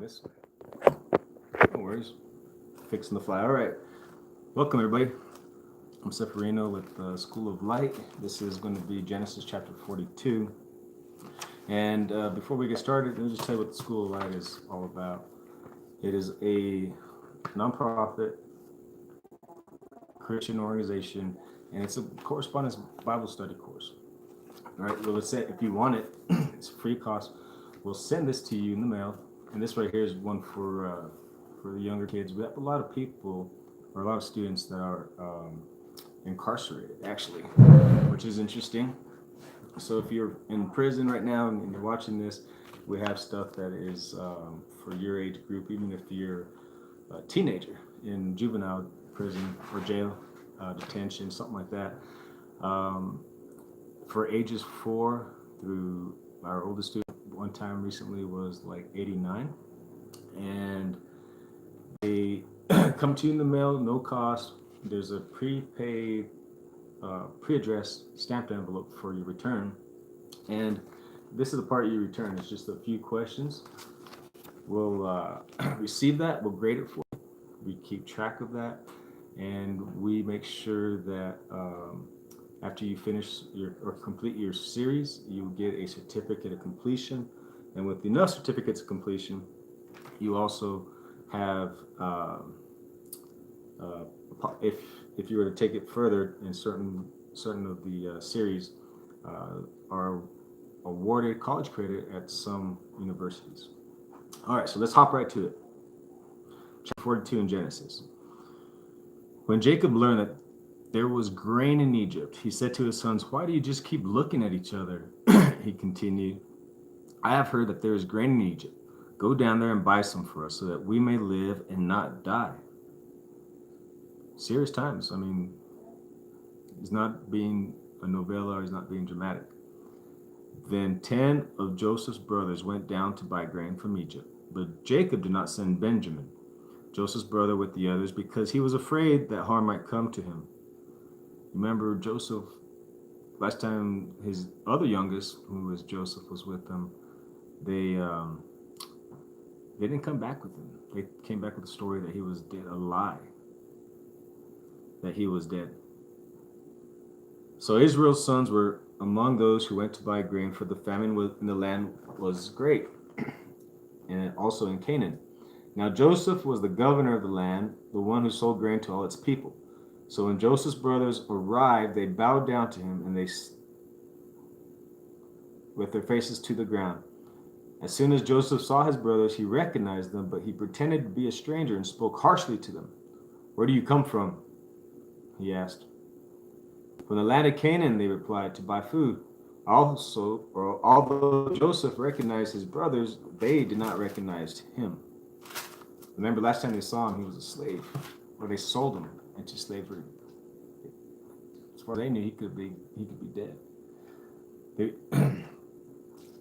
this way. No worries. Fixing the fly. All right. Welcome, everybody. I'm Seferino with School of Light. This is going to be Genesis chapter 42. And before we get started, let me just tell you what the School of Light is all about. It is a nonprofit Christian organization, and it's a correspondence Bible study course. All right. Well, if you want it, it's free cost. We'll send this to you in the mail. And this right here is one for the younger kids. We have a lot of people, or a lot of students that are incarcerated, actually, which is interesting. So if you're in prison right now and you're watching this, we have stuff that is for your age group, even if you're a teenager in juvenile prison or jail, detention, something like that. For ages 4 through our oldest student, one time recently was like 89, and they come to you in the mail, no cost. There's a prepaid, pre-addressed stamped envelope for your return, and this is the part you return. It's just a few questions. We'll receive that, we'll grade it for you, we keep track of that, and we make sure that after you finish or complete your series, you get a certificate of completion. And with enough certificates of completion, you also have, if you were to take it further, in certain of the series are awarded college credit at some universities. All right, so let's hop right to it. Chapter 42 in Genesis. When Jacob learned that there was grain in Egypt, he said to his sons, "Why do you just keep looking at each other?" He continued, "I have heard that there is grain in Egypt. Go down there and buy some for us so that we may live and not die." Serious times. I mean, he's not being a novella, or he's not being dramatic. Then 10 of Joseph's brothers went down to buy grain from Egypt. But Jacob did not send Benjamin, Joseph's brother, with the others, because he was afraid that harm might come to him. Remember, Joseph, last time his other youngest, who was Joseph, was with them, they didn't come back with him. They came back with a story that he was dead, a lie, that he was dead. So Israel's sons were among those who went to buy grain, for the famine in the land was great, and also in Canaan. Now Joseph was the governor of the land, the one who sold grain to all its people. So when Joseph's brothers arrived, they bowed down to him, and with their faces to the ground. As soon as Joseph saw his brothers, he recognized them, but he pretended to be a stranger and spoke harshly to them. "Where do you come from?" he asked. "From the land of Canaan," they replied, "to buy food." Although Joseph recognized his brothers, they did not recognize him. Remember, last time they saw him, he was a slave, or they sold him into slavery. As far as they knew, he could be dead.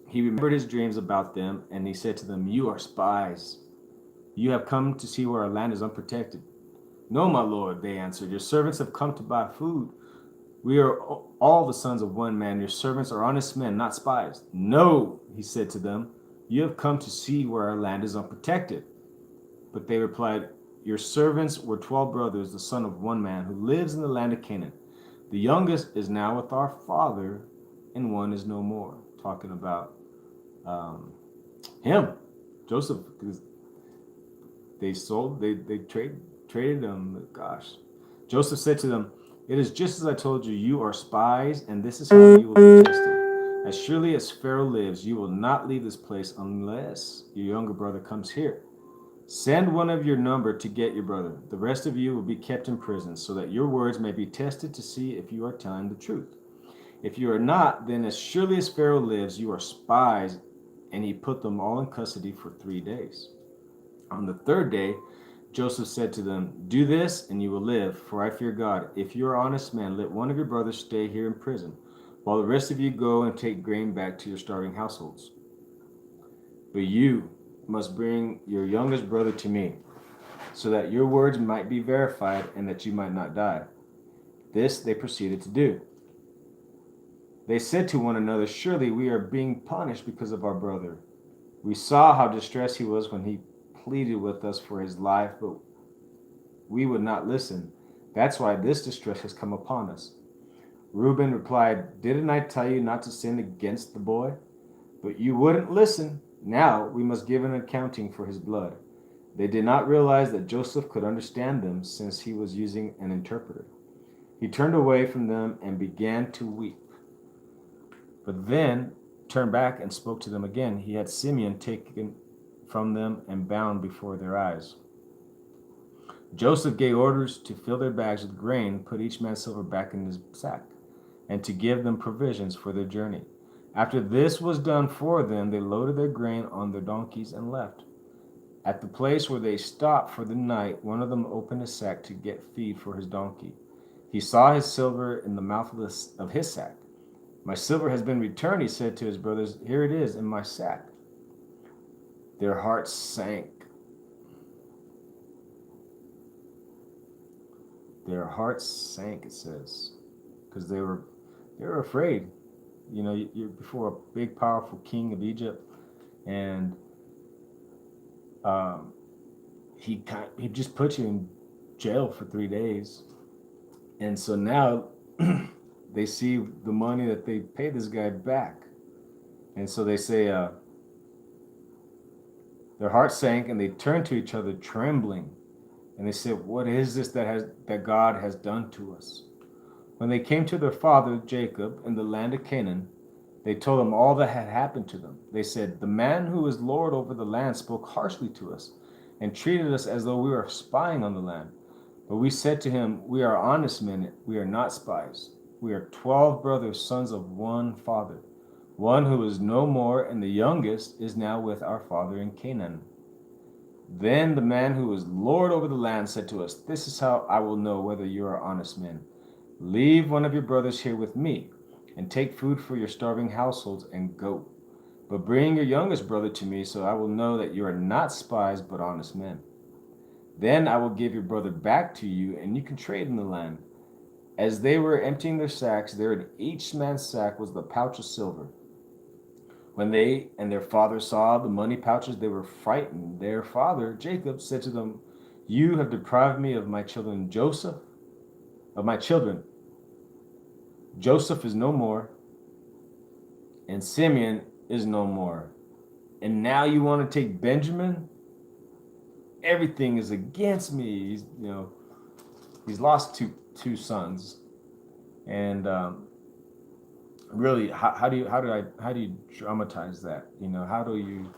He remembered his dreams about them, and he said to them, "You are spies. You have come to see where our land is unprotected." "No, my lord," they answered. "Your servants have come to buy food. We are all the sons of one man. Your servants are honest men, not spies." "No," he said to them, "you have come to see where our land is unprotected." But they replied, "Your servants were 12 brothers, the son of one man, who lives in the land of Canaan. The youngest is now with our father, and one is no more." Talking about him, Joseph, because they traded him. Gosh. Joseph said to them, "It is just as I told you, you are spies, and this is how you will be tested. As surely as Pharaoh lives, you will not leave this place unless your younger brother comes here. Send one of your number to get your brother. The rest of you will be kept in prison, so that your words may be tested to see if you are telling the truth. If you are not, then as surely as Pharaoh lives, you are spies." And he put them all in custody for 3 days. On the third day, Joseph said to them, "Do this, and you will live, for I fear God. If you are honest men, let one of your brothers stay here in prison, while the rest of you go and take grain back to your starving households. But you must bring your youngest brother to me, so that your words might be verified and that you might not die." This they proceeded to do. They said to one another, "Surely we are being punished because of our brother. We saw how distressed he was when he pleaded with us for his life, but we would not listen. That's why this distress has come upon us." Reuben replied, "Didn't I tell you not to sin against the boy? But you wouldn't listen. Now we must give an accounting for his blood." They did not realize that Joseph could understand them since he was using an interpreter. He turned away from them and began to weep. But then turned back and spoke to them again. He had Simeon taken from them and bound before their eyes. Joseph gave orders to fill their bags with grain, put each man's silver back in his sack, and to give them provisions for their journey. After this was done for them, they loaded their grain on their donkeys and left. At the place where they stopped for the night, one of them opened his sack to get feed for his donkey. He saw his silver in the mouth of his sack. "My silver has been returned," he said to his brothers. "Here it is in my sack." Their hearts sank. Their hearts sank, it says, because they were afraid. You know, you're before a big, powerful king of Egypt, and he just put you in jail for 3 days, and so now they see the money that they paid this guy back, and so they say their hearts sank, and they turned to each other trembling, and they said, "What is this that God has done to us?" When they came to their father Jacob in the land of Canaan, they told him all that had happened to them. They said, "The man who is Lord over the land spoke harshly to us and treated us as though we were spying on the land. But we said to him, 'We are honest men, we are not spies. We are 12 brothers, sons of one father. One who is no more, and the youngest is now with our father in Canaan.' Then the man who is Lord over the land said to us, 'This is how I will know whether you are honest men. Leave one of your brothers here with me, and take food for your starving households and go. But bring your youngest brother to me, so I will know that you are not spies but honest men. Then I will give your brother back to you, and you can trade in the land.' As they were emptying their sacks, there in each man's sack was the pouch of silver. When they and their father saw the money pouches, they were frightened. Their father, Jacob, said to them, 'You have deprived me of my children Joseph is no more, and Simeon is no more. And now you want to take Benjamin? Everything is against me.'" He's lost two sons, and really, how do you dramatize that? How do you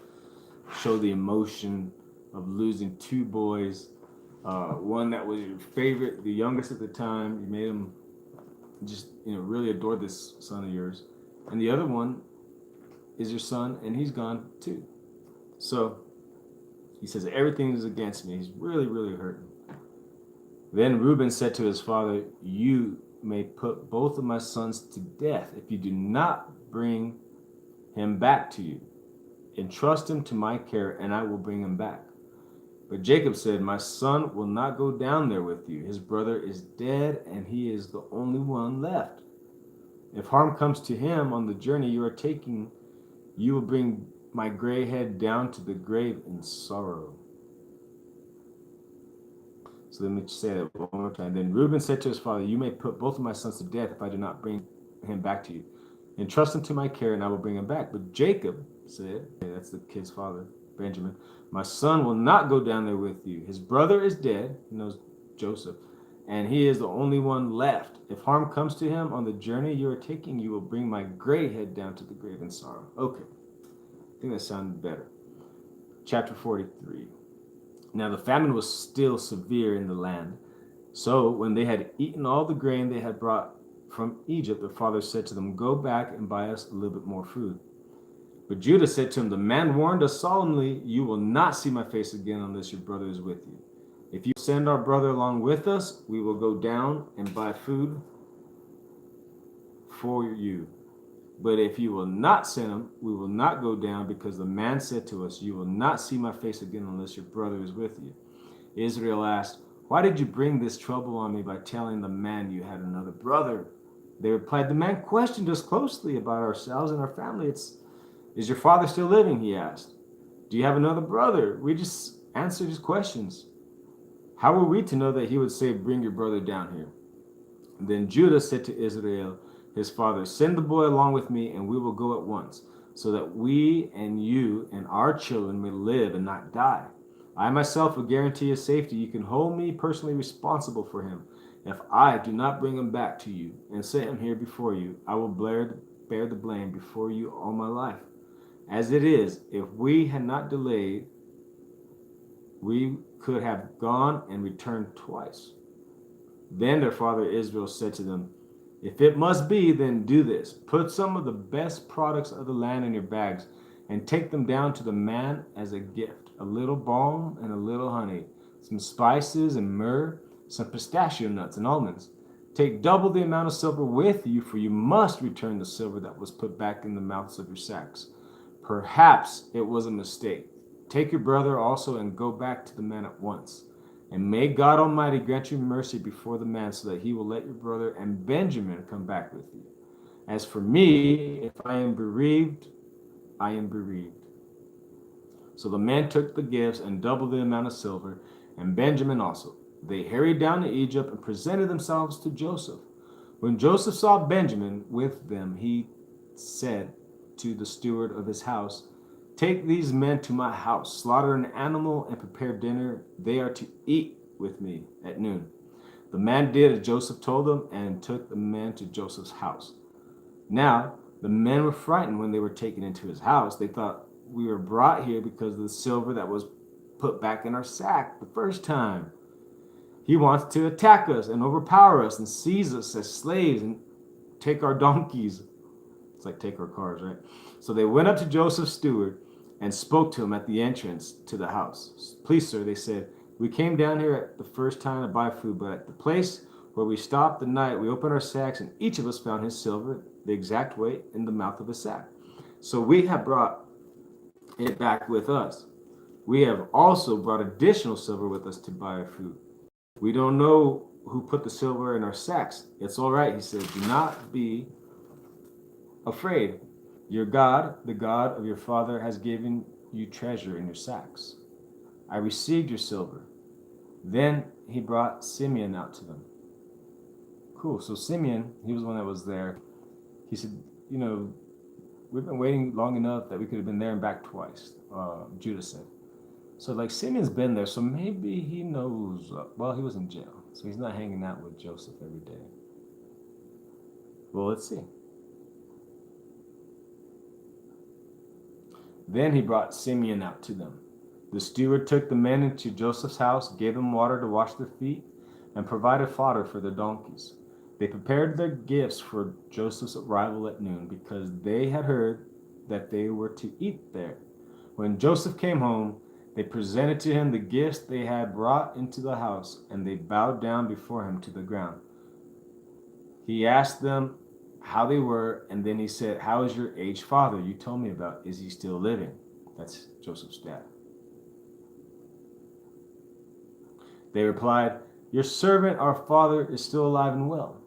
show the emotion of losing two boys? One that was your favorite, the youngest at the time. You made him just really adored this son of yours, and the other one is your son, and he's gone too. So he says everything is against me. He's really, really hurting. Then Reuben said to his father, "You may put both of my sons to death if you do not bring him back to you. Entrust him to my care, and I will bring him back." But Jacob said, "My son will not go down there with you. His brother is dead, and he is the only one left. If harm comes to him on the journey you are taking, you will bring my gray head down to the grave in sorrow." So let me say that one more time. Then Reuben said to his father, "You may put both of my sons to death if I do not bring him back to you. Entrust him to my care, and I will bring him back." But Jacob said, that's the kid's father, Benjamin, "My son will not go down there with you. His brother is dead," he knows Joseph, "and he is the only one left. If harm comes to him on the journey you are taking, you will bring my gray head down to the grave in sorrow." Okay, I think that sounded better. Chapter 43. Now the famine was still severe in the land. So when they had eaten all the grain they had brought from Egypt, their father said to them, "Go back and buy us a little bit more food." But Judah said to him, "The man warned us solemnly, 'You will not see my face again unless your brother is with you. If you send our brother along with us, we will go down and buy food for you. But if you will not send him, we will not go down, because the man said to us, 'You will not see my face again unless your brother is with you.'" Israel asked, "Why did you bring this trouble on me by telling the man you had another brother?" They replied, "The man questioned us closely about ourselves and our family. Is your father still living?" he asked. "Do you have another brother? We just answered his questions. How were we to know that he would say, bring your brother down here? Then Judah said to Israel, his father, send the boy along with me, and we will go at once, so that we and you and our children may live and not die. I myself will guarantee his safety. You can hold me personally responsible for him. If I do not bring him back to you and set him here before you, I will bear the blame before you all my life. As it is, if we had not delayed, we could have gone and returned twice. Then their father Israel said to them, if it must be, then do this. Put some of the best products of the land in your bags and take them down to the man as a gift, a little balm and a little honey, some spices and myrrh, some pistachio nuts and almonds. Take double the amount of silver with you, for you must return the silver that was put back in the mouths of your sacks. Perhaps it was a mistake. Take your brother also and go back to the man at once. And may God Almighty grant you mercy before the man, so that he will let your brother and Benjamin come back with you. As for me, if I am bereaved, I am bereaved. So the men took the gifts and doubled the amount of silver, and Benjamin also. They hurried down to Egypt and presented themselves to Joseph. When Joseph saw Benjamin with them, he said to the steward of his house, take these men to my house, slaughter an animal, and prepare dinner. They are to eat with me at noon. The man did as Joseph told them and took the men to Joseph's house. Now, the men were frightened when they were taken into his house. They thought, we were brought here because of the silver that was put back in our sack the first time. He wants to attack us and overpower us and seize us as slaves and take our donkeys. It's like take our cars, right? So they went up to Joseph's steward and spoke to him at the entrance to the house. Please, sir, they said, we came down here at the first time to buy food, but at the place where we stopped the night, we opened our sacks, and each of us found his silver, the exact weight, in the mouth of his sack. So we have brought it back with us. We have also brought additional silver with us to buy food. We don't know who put the silver in our sacks. It's all right, he said. Do not be afraid. Your God, the God of your father, has given you treasure in your sacks. I received your silver. Then he brought Simeon out to them. Cool. So Simeon, he was the one that was there. He said, we've been waiting long enough that we could have been there and back twice, Judah said. So like Simeon's been there, so maybe he knows, he was in jail. So he's not hanging out with Joseph every day. Well, let's see. Then he brought Simeon out to them. The steward took the men into Joseph's house, gave them water to wash their feet, and provided fodder for their donkeys. They prepared their gifts for Joseph's arrival at noon, because they had heard that they were to eat there. When Joseph came home, they presented to him the gifts they had brought into the house, and they bowed down before him to the ground. He asked them how they were, and then he said, how is your aged father you told me about? Is he still living? That's Joseph's dad. They replied, your servant, our father, is still alive and well.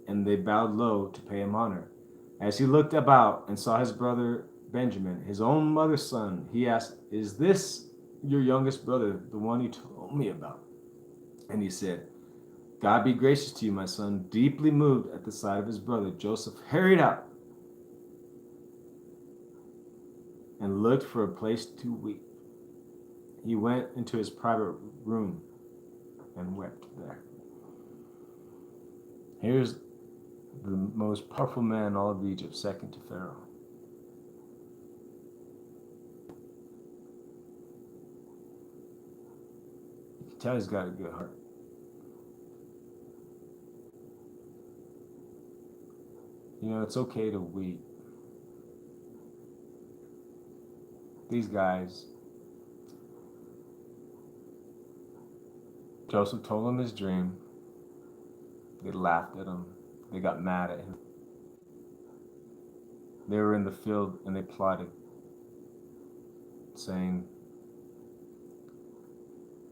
And they bowed low to pay him honor. As he looked about and saw his brother Benjamin, his own mother's son, he asked, is this your youngest brother, the one you told me about? And he said, God be gracious to you, my son. Deeply moved at the sight of his brother, Joseph hurried out and looked for a place to weep. He went into his private room and wept there. Here's the most powerful man in all of Egypt, second to Pharaoh. You can tell he's got a good heart. It's okay to weep. These guys, Joseph told them his dream. They laughed at him. They got mad at him. They were in the field and they plotted, saying,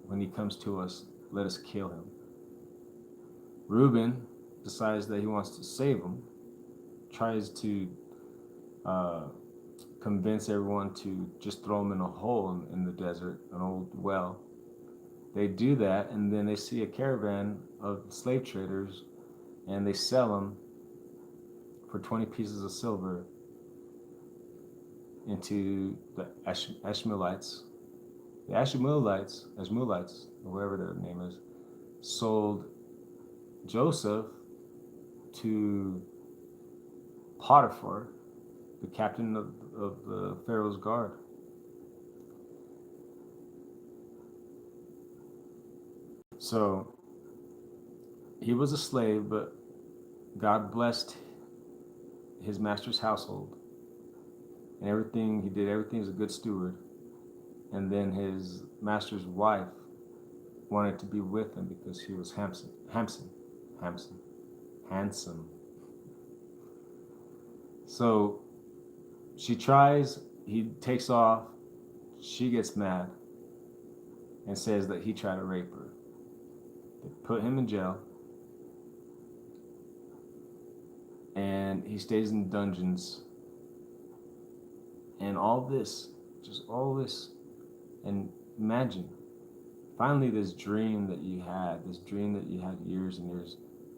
when he comes to us, let us kill him. Reuben decides that he wants to save him, tries to convince everyone to just throw them in a hole in the desert, an old well. They do that, and then they see a caravan of slave traders, and they sell them for 20 pieces of silver into the Ashmuelites. The Ashmuelites, or whatever their name is, sold Joseph to Potiphar, the captain of the Pharaoh's guard. So he was a slave, but God blessed his master's household, and everything he did, everything as a good steward. And then his master's wife wanted to be with him because he was handsome. So she tries, he takes off, she gets mad and says that he tried to rape her. They put him in jail, and he stays in dungeons. And all this, and imagine, finally this dream that you had years and years,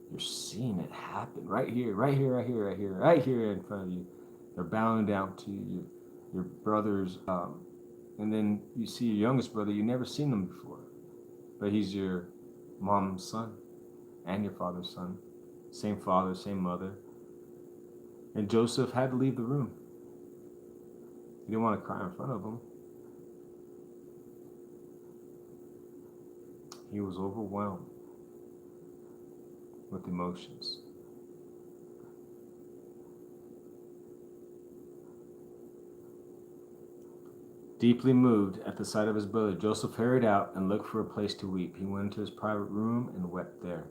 you're seeing it happen right here in front of you. They're bowing down to you, your brothers, and then you see your youngest brother, you've never seen him before, but he's your mom's son and your father's son, same father, same mother. And Joseph had to leave the room. He didn't want to cry in front of them. He was overwhelmed with emotions. Deeply moved at the sight of his brother, Joseph hurried out and looked for a place to weep. He went into his private room and wept there.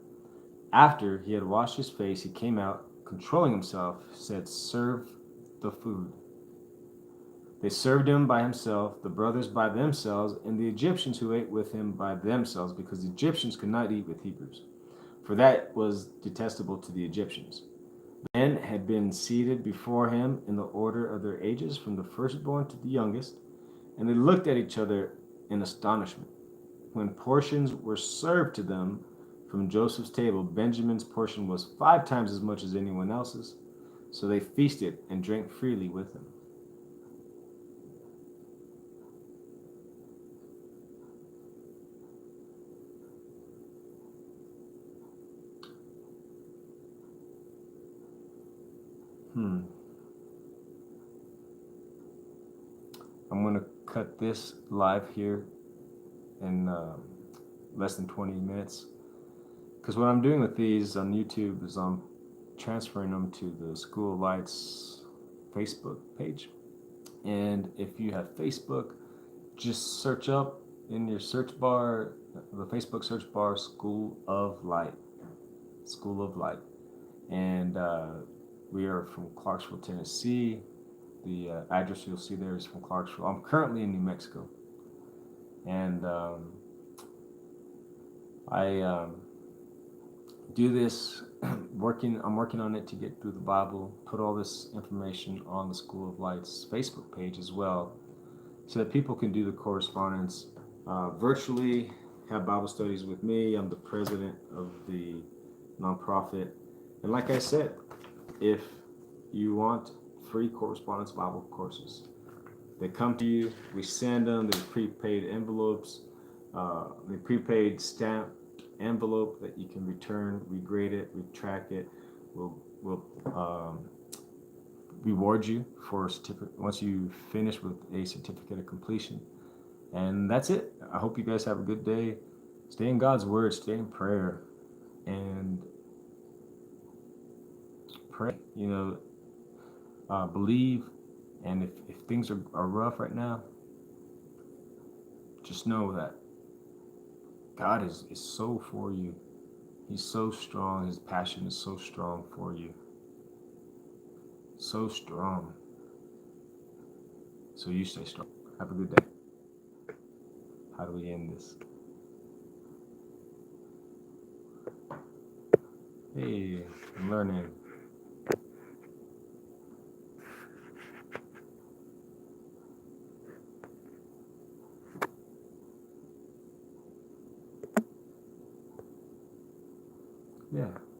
After he had washed his face, he came out, controlling himself, said, "Serve the food." They served him by himself, the brothers by themselves, and the Egyptians who ate with him by themselves, because the Egyptians could not eat with Hebrews, for that was detestable to the Egyptians. Men had been seated before him in the order of their ages, from the firstborn to the youngest, and they looked at each other in astonishment. When portions were served to them from Joseph's table, Benjamin's portion was 5 times as much as anyone else's, so they feasted and drank freely with him. I'm going to cut this live here in less than 20 minutes. Because what I'm doing with these on YouTube is I'm transferring them to the School of Lights Facebook page. And if you have Facebook, just search up in your search bar, the Facebook search bar, School of Light. School of Light. And we are from Clarksville, Tennessee. The address you'll see there is from Clarksville. I'm currently in New Mexico. And I do this, I'm working on it to get through the Bible, put all this information on the School of Light's Facebook page as well, so that people can do the correspondence virtually, have Bible studies with me. I'm the president of the nonprofit. And like I said, if you want free correspondence Bible courses, they come to you, we send them, there's prepaid envelopes, the prepaid stamp envelope that you can return, regrade it, retract it. We'll reward you for a certificate once you finish with a certificate of completion. And that's it. I hope you guys have a good day. Stay in God's word, stay in prayer, and pray. Believe. And if things are rough right now, just know that God is so for you. He's so strong. His passion is so strong for you. So strong. So you stay strong. Have a good day. How do we end this? Hey, I'm learning. Yeah.